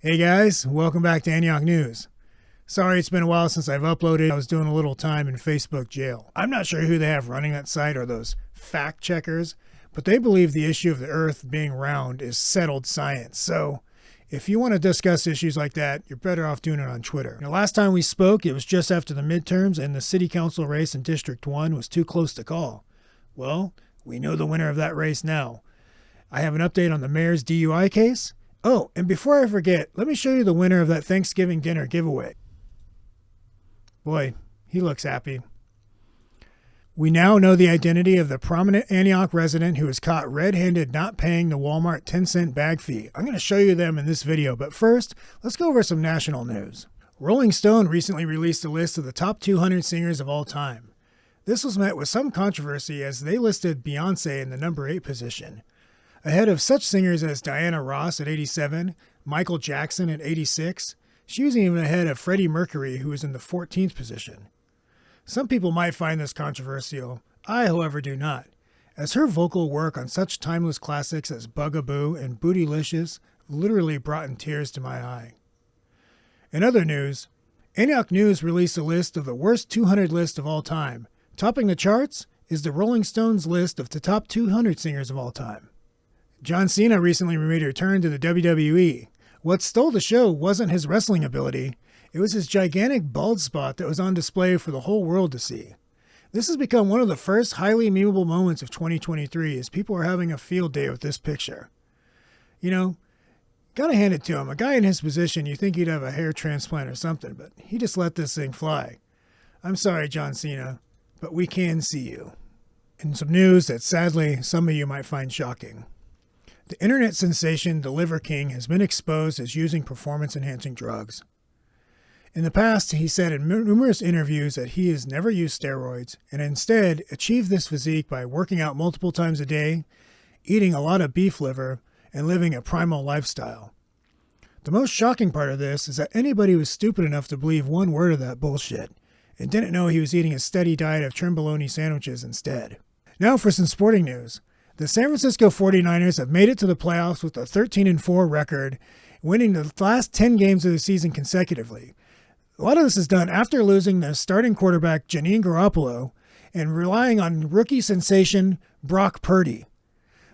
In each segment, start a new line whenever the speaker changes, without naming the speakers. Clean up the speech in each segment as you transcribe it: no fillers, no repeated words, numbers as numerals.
Hey guys, welcome back to Antioch News. Sorry it's been a while since I've uploaded. I was doing a little time in Facebook jail. I'm not sure who they have running that site or those fact checkers, but they believe the issue of the earth being round is settled science. So if you want to discuss issues like that, you're better off doing it on Twitter. Now, last time we spoke, it was just after the midterms and the city council race in District 1 was too close to call. Well, we know the winner of that race now. I have an update on the mayor's DUI case. Oh, and before I forget, let me show you the winner of that Thanksgiving dinner giveaway. Boy, he looks happy. We now know the identity of the prominent Antioch resident who was caught red-handed not paying the Walmart 10-cent bag fee. I'm going to show you them in this video, but first, let's go over some national news. Rolling Stone recently released a list of the top 200 singers of all time. This was met with some controversy as they listed Beyoncé in the number 8 position, ahead of such singers as Diana Ross at 87, Michael Jackson at 86. She was even ahead of Freddie Mercury, who was in the 14th position. Some people might find this controversial. I, however, do not, as her vocal work on such timeless classics as Bugaboo and Bootylicious literally brought in tears to my eye. In other news, Antioch News released a list of the worst 200 list of all time. Topping the charts is the Rolling Stones list of the top 200 singers of all time. John Cena recently made a return to the WWE. What stole the show wasn't his wrestling ability, it was his gigantic bald spot that was on display for the whole world to see. This has become one of the first highly memeable moments of 2023 as people are having a field day with this picture. You know, gotta hand it to him. A guy in his position, you think he'd have a hair transplant or something, but he just let this thing fly. I'm sorry, John Cena, but we can see you. And some news that sadly some of you might find shocking. The internet sensation The Liver King has been exposed as using performance-enhancing drugs. In the past, he said in numerous interviews that he has never used steroids and instead achieved this physique by working out multiple times a day, eating a lot of beef liver, and living a primal lifestyle. The most shocking part of this is that anybody was stupid enough to believe one word of that bullshit and didn't know he was eating a steady diet of trimbolone sandwiches instead. Now for some sporting news. The San Francisco 49ers have made it to the playoffs with a 13-4 record, winning the last 10 games of the season consecutively. A lot of this is done after losing their starting quarterback, Janine Garoppolo, and relying on rookie sensation Brock Purdy.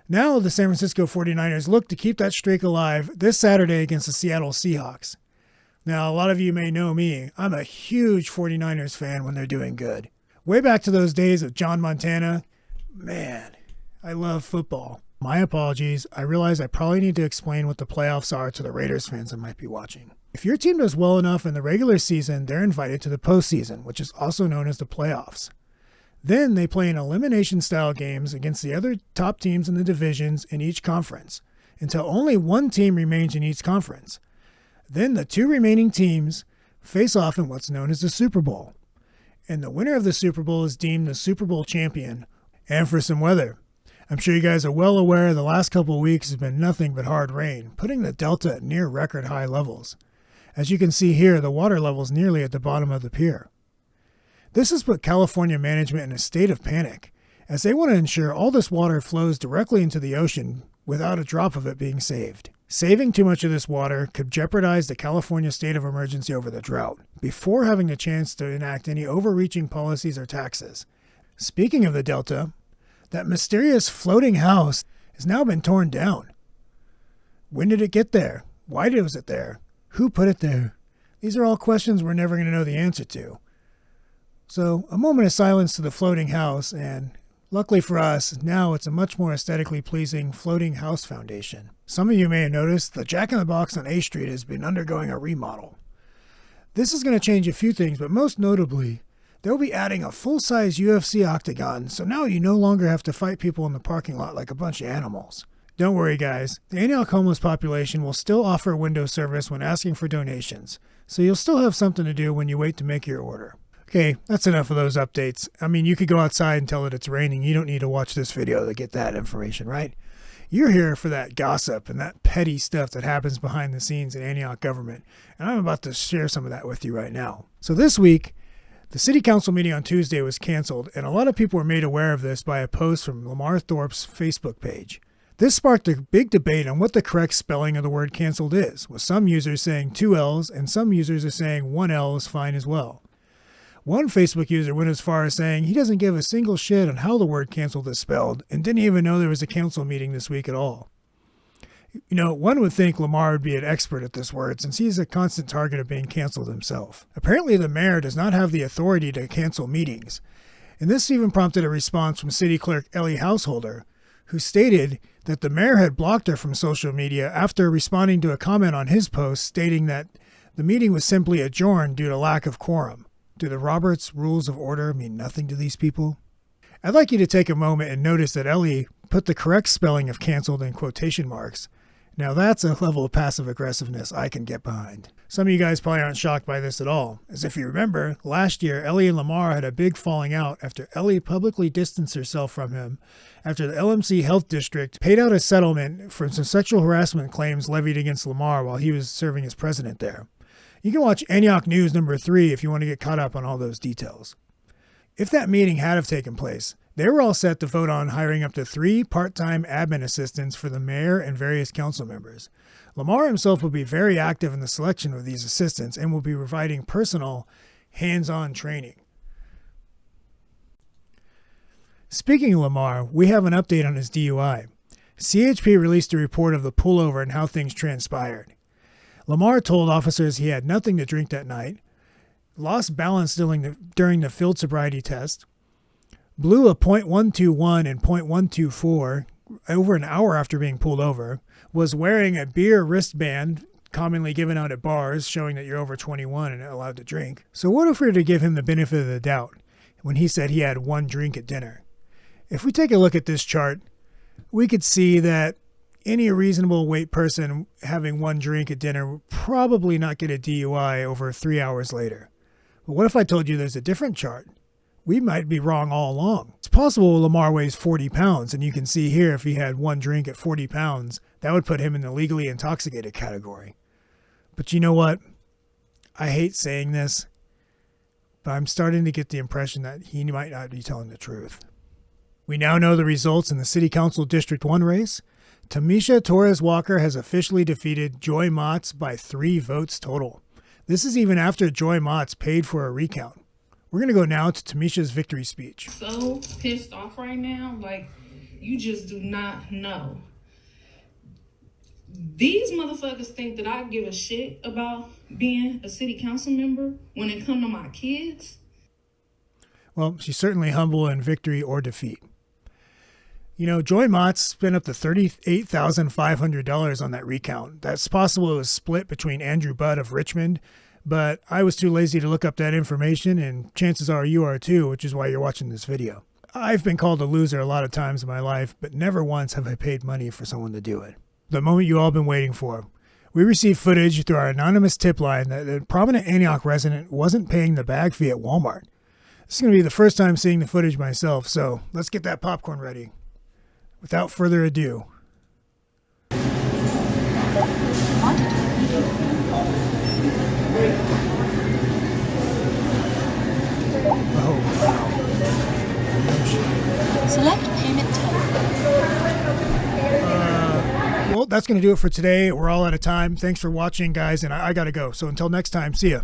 Now the San Francisco 49ers look to keep that streak alive this Saturday against the Seattle Seahawks. Now, a lot of you may know me. I'm a huge 49ers fan when they're doing good. Way back to those days of John Montana, man, I love football. My apologies. I realize I probably need to explain what the playoffs are to the Raiders fans that might be watching. If your team does well enough in the regular season, they're invited to the postseason, which is also known as the playoffs. Then they play in elimination-style games against the other top teams in the divisions in each conference, until only one team remains in each conference. Then the two remaining teams face off in what's known as the Super Bowl. And the winner of the Super Bowl is deemed the Super Bowl champion. And for some weather. I'm sure you guys are well aware the last couple of weeks has been nothing but hard rain, putting the Delta at near record high levels. As you can see here, the water level is nearly at the bottom of the pier. This has put California management in a state of panic, as they want to ensure all this water flows directly into the ocean without a drop of it being saved. Saving too much of this water could jeopardize the California state of emergency over the drought, before having the chance to enact any overreaching policies or taxes. Speaking of the Delta, that mysterious floating house has now been torn down. When did it get there? Why was it there? Who put it there? These are all questions we're never going to know the answer to. So, a moment of silence to the floating house, and luckily for us, now it's a much more aesthetically pleasing floating house foundation. Some of you may have noticed the Jack in the Box on A Street has been undergoing a remodel. This is going to change a few things, but most notably, they'll be adding a full-size UFC octagon, so now you no longer have to fight people in the parking lot like a bunch of animals. Don't worry, guys. The Antioch homeless population will still offer window service when asking for donations, so you'll still have something to do when you wait to make your order. Okay, that's enough of those updates. I mean, you could go outside and tell that it's raining. You don't need to watch this video to get that information, right? You're here for that gossip and that petty stuff that happens behind the scenes in Antioch government, and I'm about to share some of that with you right now. So this week, the city council meeting on Tuesday was canceled, and a lot of people were made aware of this by a post from Lamar Thorpes' Facebook page. This sparked a big debate on what the correct spelling of the word canceled is, with some users saying 2 L's and some users are saying 1 L is fine as well. One Facebook user went as far as saying he doesn't give a single shit on how the word canceled is spelled and didn't even know there was a council meeting this week at all. You know, one would think Lamar would be an expert at this word since he's a constant target of being canceled himself. Apparently the mayor does not have the authority to cancel meetings, and this even prompted a response from City Clerk Ellie Householder, who stated that the mayor had blocked her from social media after responding to a comment on his post stating that the meeting was simply adjourned due to lack of quorum. Do the Roberts Rules of Order mean nothing to these people? I'd like you to take a moment and notice that Ellie put the correct spelling of canceled in quotation marks. Now that's a level of passive aggressiveness I can get behind. Some of you guys probably aren't shocked by this at all, as if you remember, last year Ellie and Lamar had a big falling out after Ellie publicly distanced herself from him after the LMC Health District paid out a settlement for some sexual harassment claims levied against Lamar while he was serving as president there. You can watch Antioch News number 3 if you want to get caught up on all those details. If that meeting had have taken place, they were all set to vote on hiring up to 3 part-time admin assistants for the mayor and various council members. Lamar himself will be very active in the selection of these assistants and will be providing personal, hands-on training. Speaking of Lamar, we have an update on his DUI. CHP released a report of the pullover and how things transpired. Lamar told officers he had nothing to drink that night, lost balance during the field sobriety test, blew a .121 and .124 over an hour after being pulled over, was wearing a beer wristband commonly given out at bars showing that you're over 21 and allowed to drink. So what if we were to give him the benefit of the doubt when he said he had 1 drink at dinner? If we take a look at this chart, we could see that any reasonable weight person having 1 drink at dinner would probably not get a DUI over 3 hours later. But what if I told you there's a different chart? We might be wrong all along. It's possible Lamar weighs 40 pounds, and you can see here if he had 1 drink at 40 pounds, that would put him in the legally intoxicated category. But you know what? I hate saying this, but I'm starting to get the impression that he might not be telling the truth. We now know the results in the City Council District 1 race. Tamisha Torres-Walker has officially defeated Joy Motz by 3 votes total. This is even after Joy Motz paid for a recount. We're going to go now to Tamisha's victory speech.
So pissed off right now, like, you just do not know. These motherfuckers think that I give a shit about being a city council member when it comes to my kids.
Well, she's certainly humble in victory or defeat. You know, Joy Motz spent up to $38,500 on that recount. That's possible it was split between Andrew Budd of Richmond, but I was too lazy to look up that information, and chances are you are too, which is why you're watching this video. I've been called a loser a lot of times in my life, but never once have I paid money for someone to do it. The moment you all been waiting for. We received footage through our anonymous tip line that a prominent Antioch resident wasn't paying the bag fee at Walmart. This is going to be the first time seeing the footage myself, so let's get that popcorn ready. Without further ado. Oh, wow. Select payment type. Well, that's going to do it for today. We're all out of time. Thanks for watching, guys, and I got to go. So until next time, see ya.